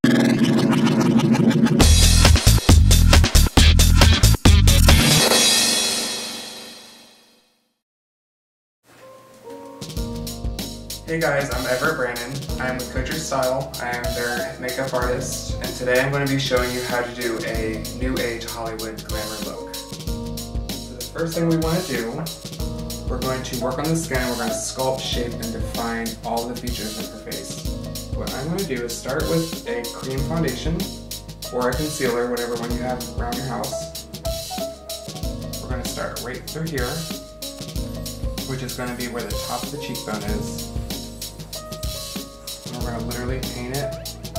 Hey guys, I'm Brandon. I am with Coach Your Style. I am their makeup artist, and today I'm going to be showing you how to do a new age Hollywood glamour look. So the first thing we want to do, we're going to work on the skin and we're going to sculpt, shape, and define all the features of her face. What I'm going to do is start with a cream foundation or a concealer, whatever one you have around your house. We're going to start right through here, which is going to be where the top of the cheekbone is. And we're going to literally paint it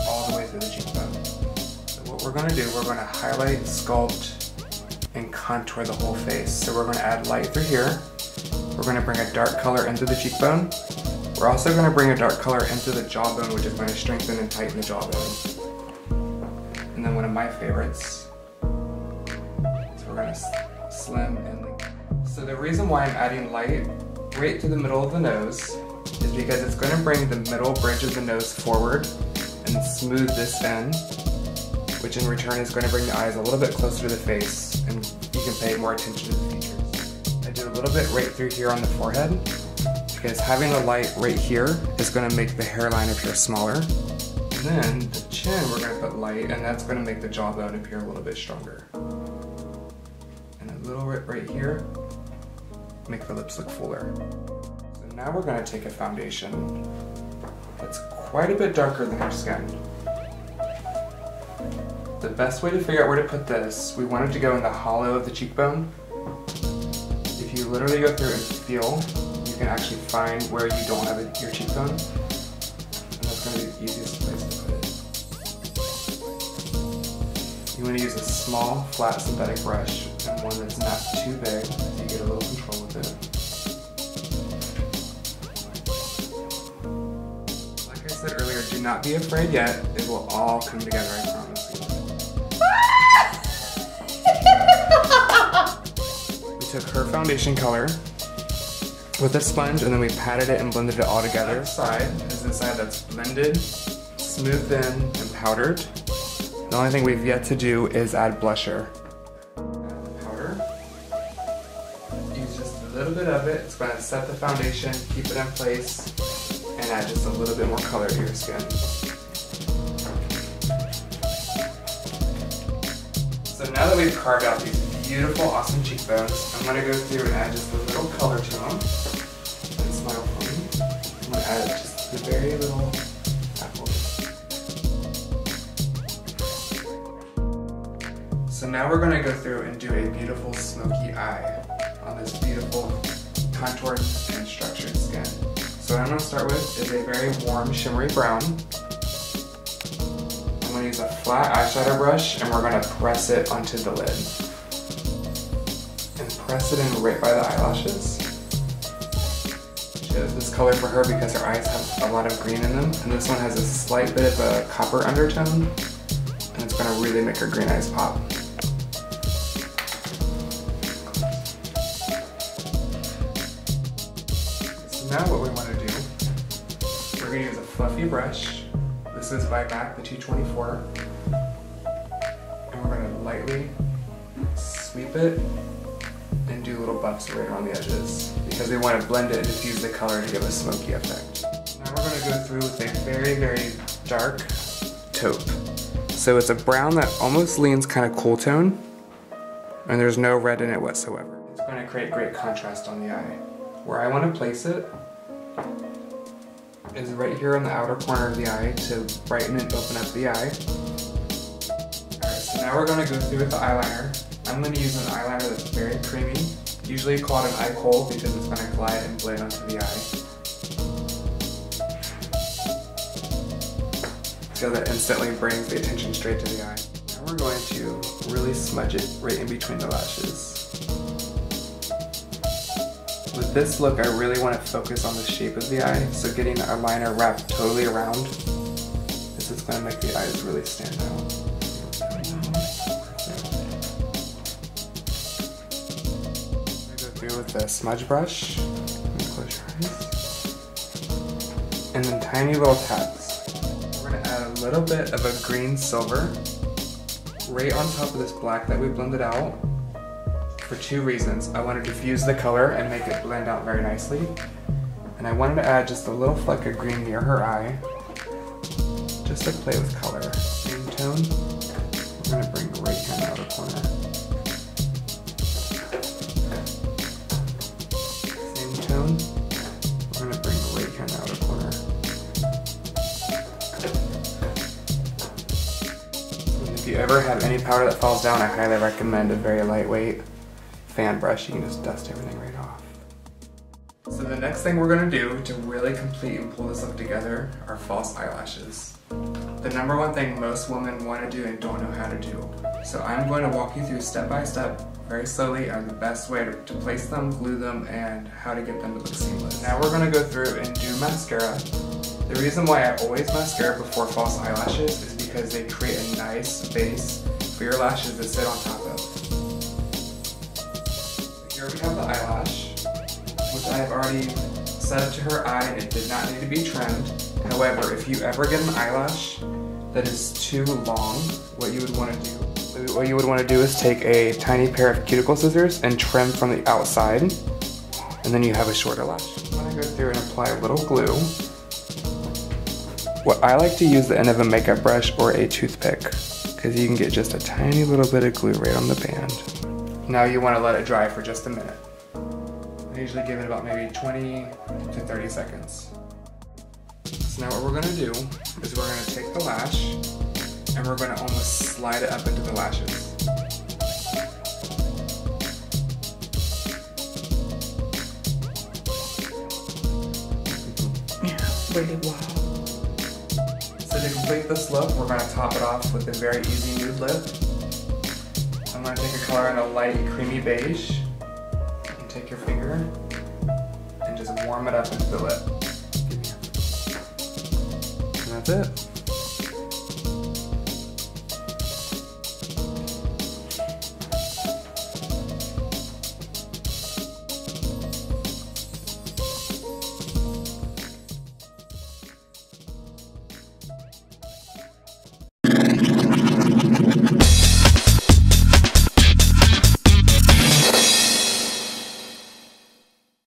all the way through the cheekbone. So what we're going to do, we're going to highlight, sculpt, and contour the whole face. So we're going to add light through here. We're going to bring a dark color into the cheekbone. We're also going to bring a dark color into the jawbone, which is going to strengthen and tighten the jawbone. And then one of my favorites, so we're going to slim and lengthen. So the reason why I'm adding light right to the middle of the nose is because it's going to bring the middle bridge of the nose forward and smooth this in, which in return is going to bring the eyes a little bit closer to the face, and you can pay more attention to the features. I do a little bit right through here on the forehead, because having the light right here is going to make the hairline appear smaller. And then the chin, we're going to put light, and that's going to make the jawbone appear a little bit stronger. And a little bit right here, make the lips look fuller. So now we're going to take a foundation that's quite a bit darker than your skin. The best way to figure out where to put this, we want it to go in the hollow of the cheekbone. If you literally go through and feel, you can actually find where you don't have your cheekbone. And that's going to be the easiest place to put it. You want to use a small, flat synthetic brush and one that's not too big so you get a little control with it. Like I said earlier, do not be afraid yet. It will all come together, I promise you. We took her foundation color with a sponge and then we patted it and blended it all together. The side is the side that's blended, smoothed in, and powdered. The only thing we've yet to do is add blusher. Add the powder. Use just a little bit of it. It's going to set the foundation, keep it in place, and add just a little bit more color to your skin. So now that we've carved out these beautiful, awesome cheekbones, I'm going to go through and add just a little color to them. And smile for me. I'm going to add just a very little apple. So now we're going to go through and do a beautiful smoky eye on this beautiful contoured and structured skin. So what I'm going to start with is a very warm shimmery brown. I'm going to use a flat eyeshadow brush and we're going to press it onto the lid. And press it in right by the eyelashes. Chose this color for her because her eyes have a lot of green in them, and this one has a slight bit of a copper undertone, and it's going to really make her green eyes pop. So now what we want to do, we're going to use a fluffy brush. This is by MAC, the 224, and we're going to lightly sweep it and do little buffs right around the edges because we want to blend it and diffuse the color to give a smoky effect. Now we're going to go through with a very, very dark taupe. So it's a brown that almost leans kind of cool tone, and there's no red in it whatsoever. It's going to create great contrast on the eye. Where I want to place it is right here on the outer corner of the eye to brighten and open up the eye. Alright, so now we're going to go through with the eyeliner. I'm going to use an eyeliner that's very creamy, usually called an eye kohl because it's going to glide and blend onto the eye. So that instantly brings the attention straight to the eye. Now we're going to really smudge it right in between the lashes. With this look, I really want to focus on the shape of the eye, so getting the eyeliner wrapped totally around, this is going to make the eyes really stand out. With the smudge brush, close your eyes, and then tiny little taps. We're going to add a little bit of a green silver right on top of this black that we blended out for two reasons. I wanted to diffuse the color and make it blend out very nicely. And I wanted to add just a little fleck of green near her eye, just to play with color. Same tone, we're gonna bring right here in the outer corner. Same tone, we're gonna bring right here in the outer corner. And if you ever have any powder that falls down, I highly recommend a very lightweight fan brush. You can just dust everything right off. So the next thing we're gonna do to really complete and pull this look together are false eyelashes. The number one thing most women want to do and don't know how to do. So I'm going to walk you through step by step, very slowly, on the best way to place them, glue them, and how to get them to look seamless. Now we're gonna go through and do mascara. The reason why I always mascara before false eyelashes is because they create a nice base for your lashes to sit on top of. Here we have the eyelash, which I have already set up to her eye and it did not need to be trimmed. However, if you ever get an eyelash that is too long, what you would want to do is take a tiny pair of cuticle scissors and trim from the outside, and then you have a shorter lash. I'm going to go through and apply a little glue. What I like to use the end of a makeup brush or a toothpick, because you can get just a tiny little bit of glue right on the band. Now you want to let it dry for just a minute. I usually give it about maybe 20 to 30 seconds. So now what we're going to do is we're going to take the lash and we're going to almost slide it up into the lashes. Yeah, really wow. So to complete this look, we're going to top it off with a very easy nude lip. I'm going to take a color in a light creamy beige. And take your finger and just warm it up into the lip. And that's it.